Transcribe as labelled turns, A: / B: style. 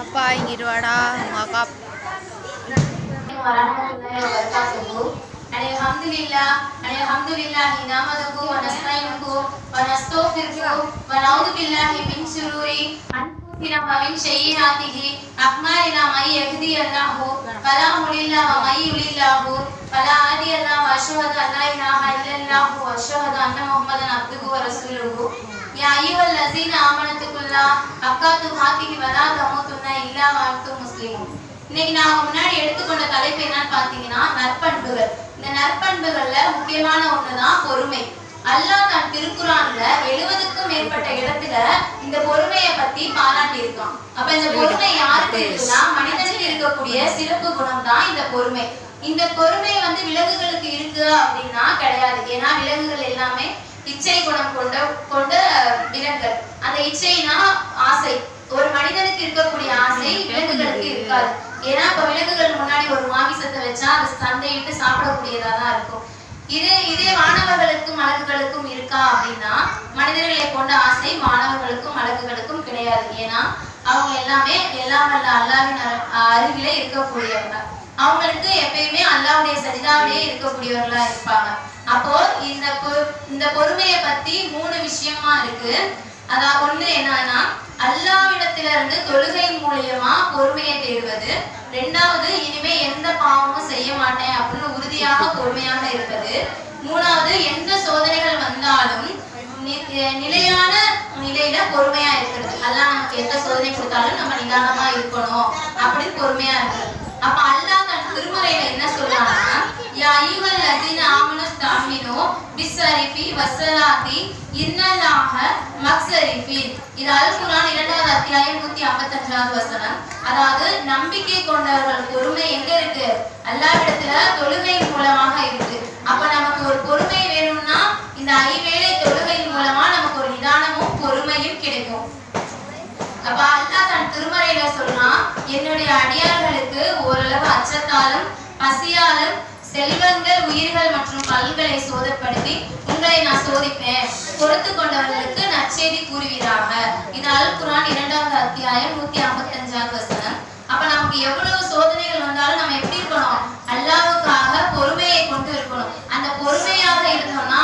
A: அப்பா இங்கிட்டு வாடா உங்க அக்கா.
B: Alhamdulillah nahmaduhu wa nasta'inuhu wa nastaghfiruhu wa na'udzu billahi min shururi anfusina wa min sayyiati a'malina may yahdihillahu fala mudilla wa may yudlilhu fala hadiya lahu wa ashhadu an la ilaha illallah wa ashhadu anna muhammadan abduhu wa rasuluhu ya ayyuhallazina amanu taqullaha haqqa tuqatih wa la tamutunna illa wa antum muslimun. இன்னைக்கு நான் முன்னாடி எடுத்துக்கொண்ட தலைப்பு என்னன்னு பாத்தீங்கன்னா நற்பண்புகள். இந்த நற்பண்புகள்ல முக்கியமான ஒண்ணுதான் பொறுமை. அல்லாஹ் தன் திருக்குரான்ல 70க்கும் மேற்பட்ட இடத்துல இந்த பொறுமையை பத்தி பாராட்டி இருக்கான். அப்ப இந்த பொறுமை யாருக்கு இருக்குன்னா மனிதனுக்கு இருக்கக்கூடிய சிறப்பு குணம் தான் இந்த பொறுமை. இந்த பொறுமை விலங்குகளுக்கு இருக்கு அப்படின்னா கிடையாது. ஏன்னா விலங்குகள் எல்லாமே இச்சை குணம் கொண்ட விலங்குகள். அந்த இச்சைனா ஆசை. ஒரு மனிதனுக்கு இருக்கக்கூடிய ஆசை விலங்குகளுக்கு இருக்காது. ஏன்னா இப்ப விலங்குகள் முன்னாடி ஒரு மாமிசத்தை வச்சா அது சண்டையிட்டு சாப்பிடக்கூடியதா தான் இருக்கும். இதே மாணவர்களுக்கும் அழகுகளுக்கும் இருக்கா அப்படின்னா மனிதர்களை கொண்ட ஆசை மாணவர்களுக்கும் அழகுகளுக்கும் கிடையாது. ஏன்னா அவங்க எல்லாமே எல்லாம் வல்ல அல்லாஹ்வின் அருகிலே இருக்கக்கூடியவங்க. அவங்களுக்கு எப்பயுமே அல்லாஹ்வுடைய சஜிதாவிலே இருக்கக்கூடியவர்களா இருப்பாங்க. அப்போ இந்த பொறுமையை பத்தி 3 விஷயமா இருக்கு. அதான் ஒண்ணு என்னன்னா அல்லாஹ்விடத்திலிருந்து தொழுகை மூலியமா பொறுமையை தேடுவது. 2வது இனிமே எந்த பாவமும் செய்ய மாட்டேன் அப்படின்னு உறுதியாக பொறுமையாக இருப்பது. 3வது எந்த சோதனைகள் வந்தாலும் நிலையான நிலையில பொறுமையா இருக்கிறது. அல்லாஹ் நமக்கு எந்த சோதனை கொடுத்தாலும் நம்ம நிதானமா இருக்கணும் அப்படின்னு பொறுமையா இருக்கிறது. அப்ப அல்லாஹ் தன் திருமறையில என்ன சொல்றாங்கன்னா யா அய்யுஹல்லதீன ஆமனு ஸ்தஅமினு பிஸ்ஸரிஃபி வஸ்ஸலாத்தி இன்னல்லாஹ மக்ஸரிஃபின். இது அல் குர்ஆன் 2வது அத்தியாயம் 155வது வசனம். அதாவது நம்பிக்கை கொண்டவர்கள் பொறுமை எங்க இருக்கு? அல்லாஹ்விடத்துல தொழுகை மூலமாக இருக்கு. அப்ப நமக்கு ஒரு பொறுமை வேணும்னா இந்த 5 வேளை தொழுகை மூலமா நமக்கு ஒரு நிதானமும் பொறுமையும் கிடைக்கும். அப்ப அல்லாஹ் தன் திருமறையில சொன்னா என்னுடைய அடியார்களுக்கு ஓரளவு அச்சத்தாலும் பசியாலும் செல்வங்கள் உயிர்கள் மற்றும் பல்களை சோதப்படுத்தி உங்களை நான் சோதிப்பேன், பொறுத்து கொண்டவர்களுக்கு நற்செய்தி கூறுவீராக. இது அல் குர்ஆன் 2வது அத்தியாயம் 155வது வசனம். அப்ப நமக்கு எவ்வளவு சோதனைகள் வந்தாலும் நம்ம எப்படி இருக்கணும்? அல்லாஹ்வுக்காக பொறுமையை கொண்டு இருக்கணும். அந்த பொறுமையாக இருந்தோம்னா